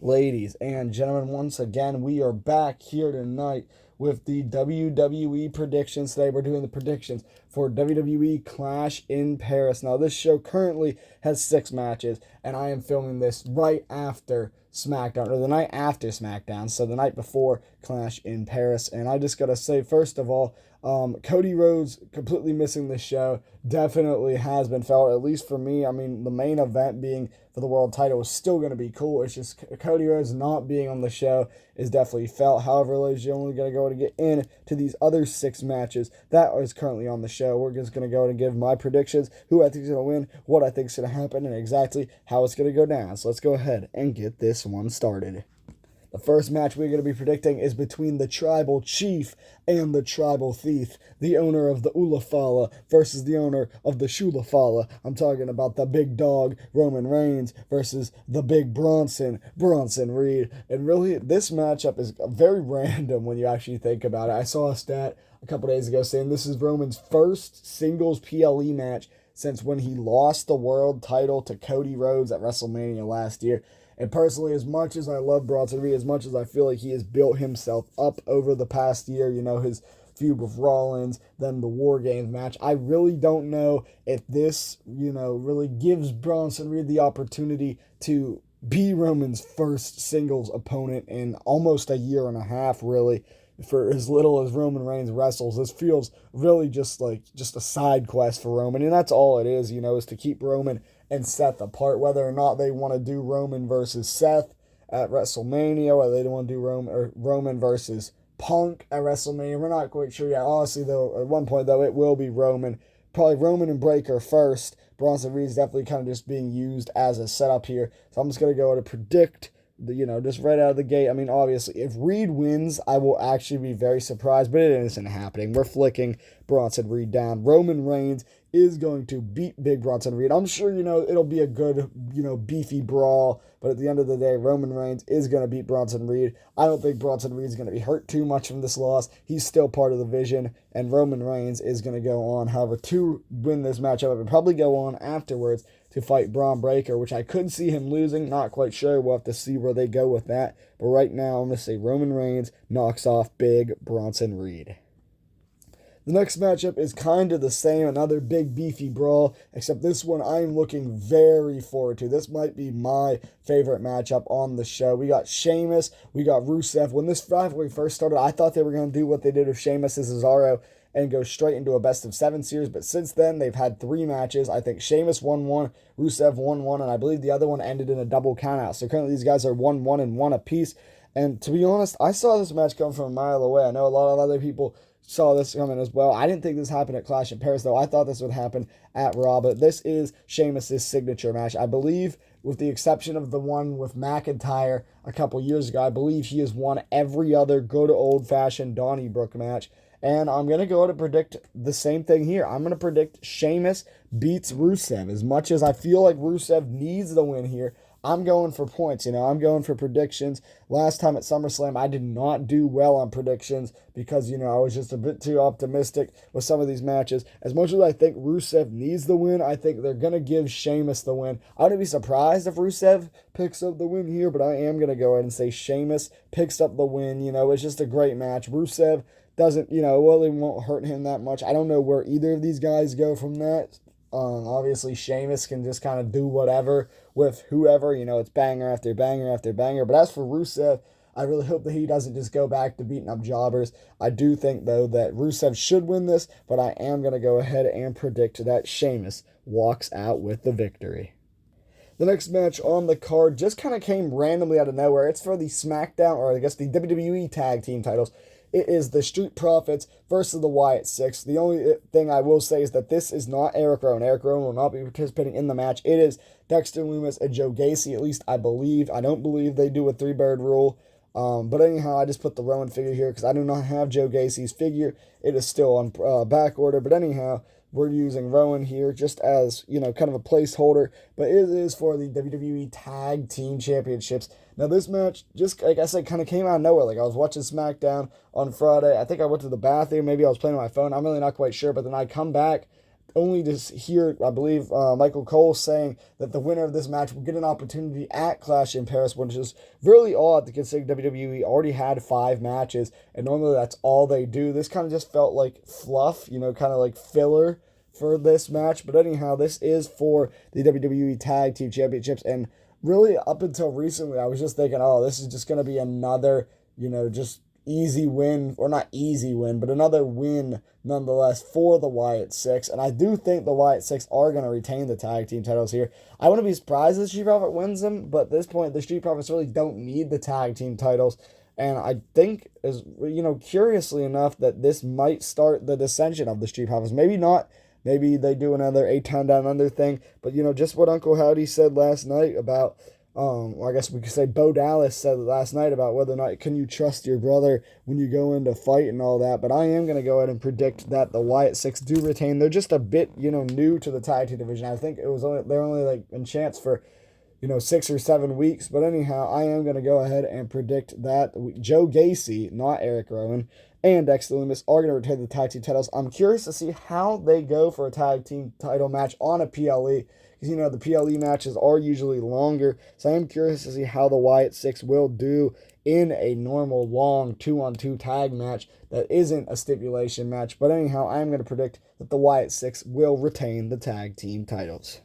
Ladies and gentlemen, once again, we are back here tonight with the WWE predictions. Today, we're doing the predictions for WWE Clash in Paris. Now, this show currently has 6 matches, and I am filming this right after SmackDown, or the night after SmackDown, so the night before Clash in Paris. And I just gotta say, first of all, Cody Rhodes completely missing the show definitely has been felt, at least for me. I mean, the main event being for the world title is still going to be cool. It's just Cody Rhodes not being on the show is definitely felt. However, ladies, you're only going to go to get into these other 6 matches that is currently on the show. We're just going to go and give my predictions, who I think is going to win, what I think is going to happen, and exactly how it's going to go down. So let's go ahead and get this one started. The first match we're going to be predicting is between the Tribal Chief and the Tribal Thief, the owner of the Ulafala versus the owner of the Shulafala. I'm talking about the big dog, Roman Reigns, versus the big Bronson Reed. And really, this matchup is very random when you actually think about it. I saw a stat a couple days ago saying this is Roman's first singles PLE match since when he lost the world title to Cody Rhodes at WrestleMania last year. And personally, as much as I love Bronson Reed, as much as I feel like he has built himself up over the past year, his feud with Rollins, then the War Games match, I really don't know if this, really gives Bronson Reed the opportunity to be Roman's first singles opponent in almost a year and a half, really. For as little as Roman Reigns wrestles, this feels really just like just a side quest for Roman, and that's all it is, is to keep Roman and Seth apart. Whether or not they want to do Roman versus Seth at WrestleMania, whether they want to do Roman versus Punk at WrestleMania, we're not quite sure yet. Honestly, though, at one point though, it will be Roman, probably Roman and Breakker first. Bronson Reed's definitely kind of just being used as a setup here, so I'm just gonna go to predict. Just right out of the gate. I mean, obviously, if Reed wins, I will actually be very surprised, but it isn't happening. We're flicking Bronson Reed down. Roman Reigns is going to beat Big Bronson Reed. I'm sure, it'll be a good, beefy brawl, but at the end of the day, Roman Reigns is going to beat Bronson Reed. I don't think Bronson Reed is going to be hurt too much from this loss. He's still part of the vision, and Roman Reigns is going to go on, however, to win this matchup. And probably go on afterwards to fight Braun Breaker, which I could see him losing. Not quite sure. We'll have to see where they go with that. But right now, I'm going to say Roman Reigns knocks off Big Bronson Reed. The next matchup is kind of the same, another big beefy brawl, except this one I'm looking very forward to. This might be my favorite matchup on the show. We got Sheamus, we got Rusev. When this rivalry first started, I thought they were going to do what they did with Sheamus and Cesaro and go straight into a best-of-7 series, but since then, they've had 3 matches. I think Sheamus won 1, Rusev won 1, and I believe the other one ended in a double countout. So currently, these guys are 1-1 and 1 apiece. And to be honest, I saw this match come from a mile away. I know a lot of other people saw this coming as well. I didn't think this happened at Clash in Paris, though. I thought this would happen at Raw, but this is Sheamus' signature match. I believe, with the exception of the one with McIntyre a couple years ago, I believe he has won every other good old-fashioned Donnybrook match. And I'm going to go to predict the same thing here. I'm going to predict Sheamus beats Rusev. As much as I feel like Rusev needs the win here, I'm going for points. I'm going for predictions. Last time at SummerSlam, I did not do well on predictions because, I was just a bit too optimistic with some of these matches. As much as I think Rusev needs the win, I think they're going to give Sheamus the win. I wouldn't be surprised if Rusev picks up the win here, but I am going to go ahead and say Sheamus picks up the win. It's just a great match. Rusev doesn't, it won't hurt him that much. I don't know where either of these guys go from that. Obviously, Sheamus can just kind of do whatever with whoever. It's banger after banger after banger. But as for Rusev, I really hope that he doesn't just go back to beating up jobbers. I do think, though, that Rusev should win this, but I am going to go ahead and predict that Sheamus walks out with the victory. The next match on the card just kind of came randomly out of nowhere. It's for the SmackDown, or I guess the WWE Tag Team titles. It is the Street Profits versus the Wyatt Six. The only thing I will say is that this is not Eric Rowan. Eric Rowan will not be participating in the match. It is Dexter Lumis and Joe Gacy, at least I believe. I don't believe they do a 3-bird rule. But anyhow, I just put the Rowan figure here because I do not have Joe Gacy's figure. It is still on back order. But anyhow, we're using Rowan here just as, kind of a placeholder. But it is for the WWE Tag Team Championships. Now, this match, just like I said, kind of came out of nowhere. Like, I was watching SmackDown on Friday. I think I went to the bathroom. Maybe I was playing on my phone. I'm really not quite sure. But then I come back only to hear, I believe, Michael Cole saying that the winner of this match will get an opportunity at Clash in Paris, which is really odd to consider WWE already had 5 matches, and normally that's all they do. This kind of just felt like fluff, kind of like filler for this match. But anyhow, this is for the WWE Tag Team Championships, and really up until recently, I was just thinking, oh, this is just going to be another, just easy win, or not easy win, but another win nonetheless for the Wyatt Six. And I do think the Wyatt Six are going to retain the tag team titles here. I wouldn't be surprised if the Street Profit wins them, but at this point, the Street Profits really don't need the tag team titles. And I think, curiously enough, that this might start the dissension of the Street Profits. Maybe not. Maybe they do another 8-Town Down Under thing. But, just what Uncle Howdy said last night about, I guess we could say Bo Dallas said last night about whether or not can you trust your brother when you go into fight and all that. But I am going to go ahead and predict that the Wyatt Six do retain. They're just a bit, new to the tag team division. I think they're only like in chance for 6 or 7 weeks. But anyhow, I am going to go ahead and predict that Joe Gacy, not Eric Rowan, and Dexter Lumis are going to retain the tag team titles. I'm curious to see how they go for a tag team title match on a PLE. Because, the PLE matches are usually longer. So I am curious to see how the Wyatt Six will do in a normal, long 2-on-2 tag match that isn't a stipulation match. But anyhow, I am going to predict that the Wyatt Six will retain the tag team titles.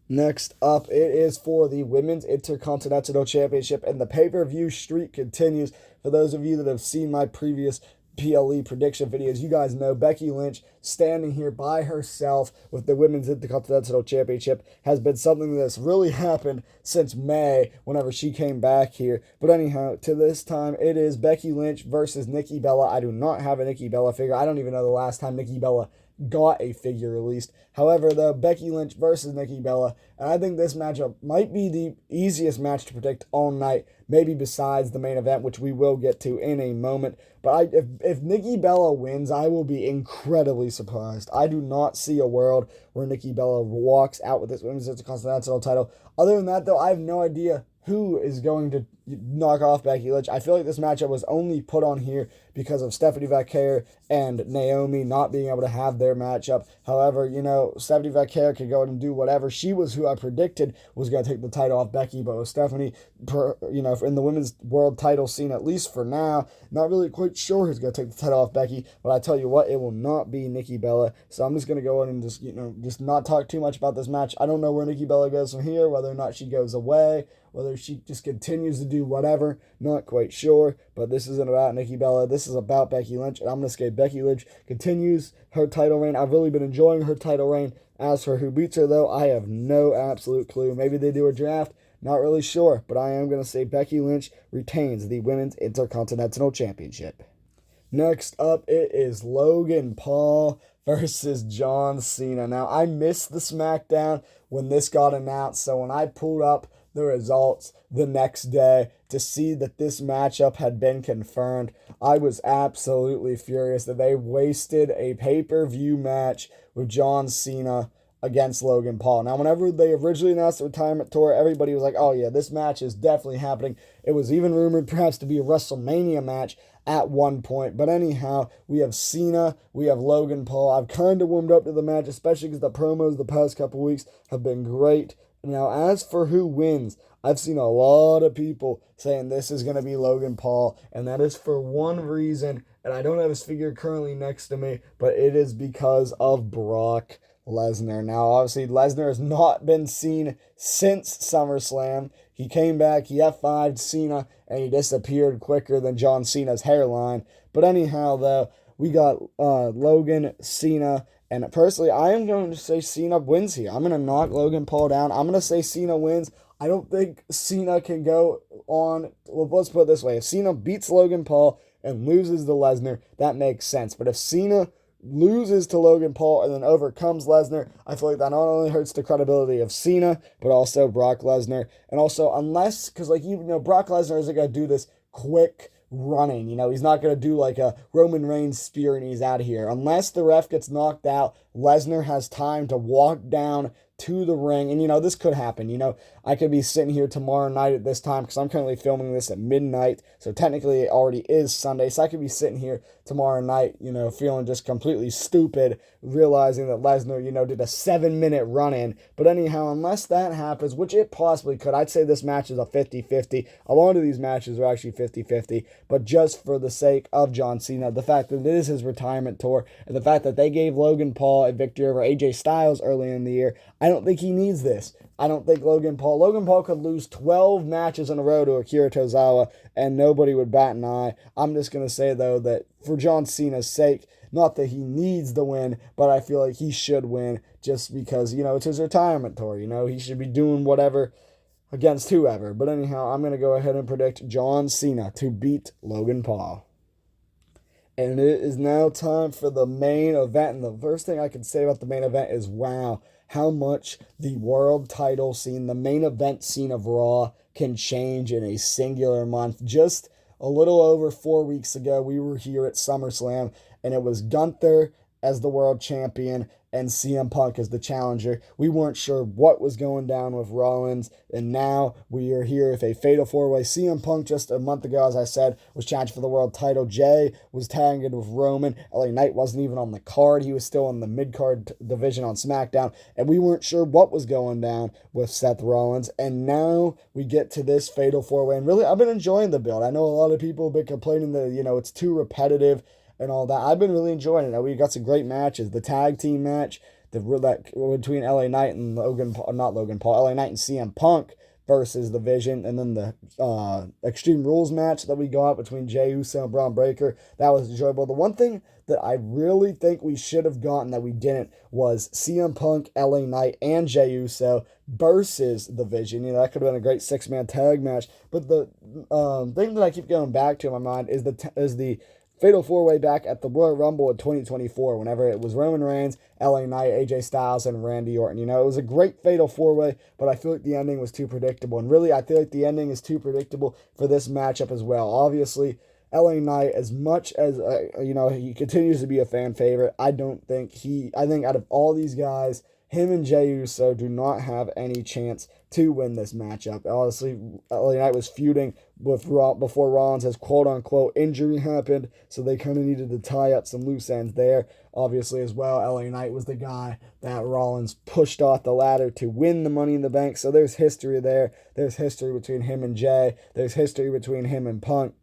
Next up, it is for the Women's Intercontinental Championship, and the pay-per-view streak continues. For those of you that have seen my previous PLE prediction videos, you guys know Becky Lynch standing here by herself with the Women's Intercontinental Championship has been something that's really happened since May, whenever she came back here. But anyhow, to this time, it is Becky Lynch versus Nikki Bella. I do not have a Nikki Bella figure. I don't even know the last time Nikki Bella got a figure released. However, though, Becky Lynch versus Nikki Bella, and I think this matchup might be the easiest match to predict all night, maybe besides the main event, which we will get to in a moment. But if Nikki Bella wins, I will be incredibly surprised. I do not see a world where Nikki Bella walks out with this Women's Intercontinental title. Other than that, though, I have no idea who is going to knock off Becky Lynch. I feel like this matchup was only put on here because of Stephanie Vaquer and Naomi not being able to have their matchup. However, Stephanie Vaquer could go and do whatever. She was who I predicted was going to take the title off Becky, but with Stephanie, in the women's world title scene, at least for now, not really quite sure who's going to take the title off Becky, but I tell you what, it will not be Nikki Bella. So I'm just going to go in and just not talk too much about this match. I don't know where Nikki Bella goes from here, whether or not she goes away, whether she just continues to do whatever, not quite sure. But this isn't about Nikki Bella. This is about Becky Lynch. And I'm going to say Becky Lynch continues her title reign. I've really been enjoying her title reign. As for who beats her, though, I have no absolute clue. Maybe they do a draft. Not really sure. But I am going to say Becky Lynch retains the Women's Intercontinental Championship. Next up, it is Logan Paul versus John Cena. Now, I missed the SmackDown when this got announced. So when I pulled up the results the next day to see that this matchup had been confirmed, I was absolutely furious that they wasted a pay-per-view match with John Cena against Logan Paul. Now, whenever they originally announced the retirement tour, everybody was like, oh yeah, this match is definitely happening. It was even rumored perhaps to be a WrestleMania match at one point. But anyhow, we have Cena, we have Logan Paul. I've kind of warmed up to the match, especially because the promos the past couple weeks have been great. Now, as for who wins, I've seen a lot of people saying this is going to be Logan Paul, and that is for one reason, and I don't have his figure currently next to me, but it is because of Brock Lesnar. Now, obviously, Lesnar has not been seen since SummerSlam. He came back, he F5'd Cena, and he disappeared quicker than John Cena's hairline. But anyhow, though, we got Logan, Cena, and personally, I am going to say Cena wins here. I'm going to knock Logan Paul down. I'm going to say Cena wins. I don't think Cena can go on. Well, let's put it this way. If Cena beats Logan Paul and loses to Lesnar, that makes sense. But if Cena loses to Logan Paul and then overcomes Lesnar, I feel like that not only hurts the credibility of Cena, but also Brock Lesnar. And also, unless, because Brock Lesnar isn't going to do this quick running. He's not going to do like a Roman Reigns spear and he's out of here. Unless the ref gets knocked out Lesnar has time to walk down to the ring. And, this could happen. I could be sitting here tomorrow night at this time because I'm currently filming this at midnight. So technically it already is Sunday. So I could be sitting here tomorrow night, feeling just completely stupid, realizing that Lesnar, did a 7-minute run-in. But anyhow, unless that happens, which it possibly could, I'd say this match is a 50-50. A lot of these matches are actually 50-50. But just for the sake of John Cena, the fact that it is his retirement tour, and the fact that they gave Logan Paul a victory over AJ Styles early in the year, I don't think he needs this. I don't think Logan Paul could lose 12 matches in a row to Akira Tozawa and nobody would bat an eye. I'm just going to say, though, that for John Cena's sake, not that he needs the win, but I feel like he should win just because, it's his retirement tour. He should be doing whatever against whoever. But anyhow, I'm going to go ahead and predict John Cena to beat Logan Paul. And it is now time for the main event. And the first thing I can say about the main event is, wow, how much the world title scene, the main event scene of Raw, can change in a singular month. Just a little over 4 weeks ago, we were here at SummerSlam, and it was Gunther as the world champion and CM Punk as the challenger. We weren't sure what was going down with Rollins, and now we are here with a fatal four-way. CM Punk, just a month ago, as I said, was challenged for the world title. Jay was tagged with Roman. LA Knight wasn't even on the card. He was still in the mid-card division on SmackDown, and we weren't sure what was going down with Seth Rollins, and now we get to this fatal four-way, and really, I've been enjoying the build. I know a lot of people have been complaining that, it's too repetitive and all that. I've been really enjoying it. We got some great matches. The tag team match between LA Knight and LA Knight and CM Punk versus The Vision, and then the Extreme Rules match that we got between Jey Uso and Braun Breaker. That was enjoyable. The one thing that I really think we should have gotten that we didn't was CM Punk, LA Knight, and Jey Uso versus The Vision. That could have been a great 6-man tag match. But the thing that I keep going back to in my mind is the fatal four-way back at the Royal Rumble in 2024, whenever it was Roman Reigns, LA Knight, AJ Styles, and Randy Orton. It was a great fatal four-way, but I feel like the ending was too predictable. And really, I feel like the ending is too predictable for this matchup as well. Obviously, LA Knight, as much as, he continues to be a fan favorite, I think out of all these guys, him and Jey Uso do not have any chance to win this matchup. Honestly, LA Knight was feuding with Raw before Rollins' quote-unquote injury happened, so they kind of needed to tie up some loose ends there. Obviously, as well, LA Knight was the guy that Rollins pushed off the ladder to win the Money in the Bank, so there's history there. There's history between him and Jey. There's history between him and Punk.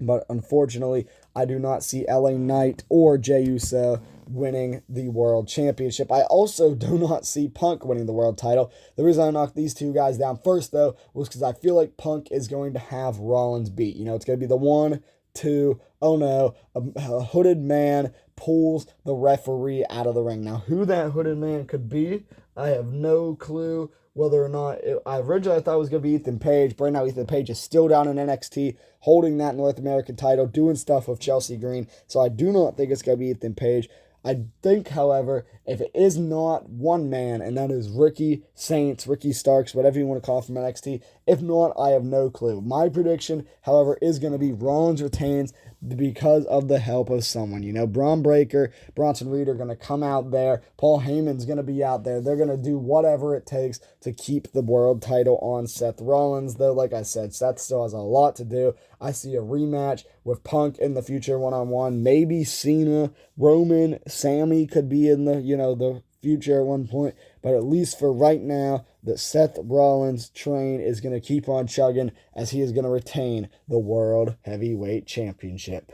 But unfortunately, I do not see LA Knight or Jey Uso winning the World Championship. I also do not see Punk winning the world title. The reason I knocked these two guys down first, though, was because I feel like Punk is going to have Rollins beat. It's going to be the 1, 2, oh no, a hooded man pulls the referee out of the ring. Now, who that hooded man could be, I have no clue. Whether or not, originally I thought it was going to be Ethan Page, but right now Ethan Page is still down in NXT, holding that North American title, doing stuff with Chelsea Green, so I do not think it's going to be Ethan Page. I think, however, if it is not one man, and that is Ricky Starks, whatever you want to call him from NXT, if not, I have no clue. My prediction, however, is going to be Rollins retains because of the help of someone. Braun Breaker, Bronson Reed are going to come out there. Paul Heyman's going to be out there. They're going to do whatever it takes to keep the world title on Seth Rollins. Though, like I said, Seth still has a lot to do. I see a rematch with Punk in the future one-on-one. Maybe Cena, Roman, Sammy could be in the future at one point. But at least for right now, the Seth Rollins train is going to keep on chugging as he is going to retain the World Heavyweight Championship.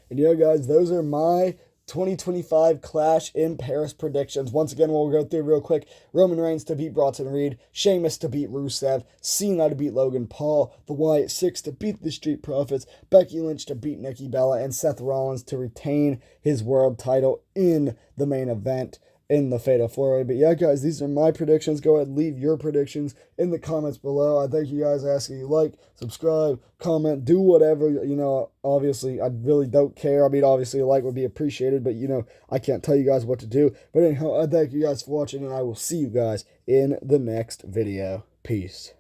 And guys, those are my 2025 Clash in Paris predictions. Once again, we'll go through real quick. Roman Reigns to beat Bronson Reed, Sheamus to beat Rusev, Cena to beat Logan Paul, the Wyatt Six to beat the Street Profits, Becky Lynch to beat Nikki Bella, and Seth Rollins to retain his world title in the main event in the Fatal 4-Way. But guys, these are my predictions. Go ahead and leave your predictions in the comments below. I thank you guys. I ask you like, subscribe, comment, do whatever. Obviously, I really don't care. Obviously, a like would be appreciated, but I can't tell you guys what to do. But anyhow, I thank you guys for watching, and I will see you guys in the next video. Peace.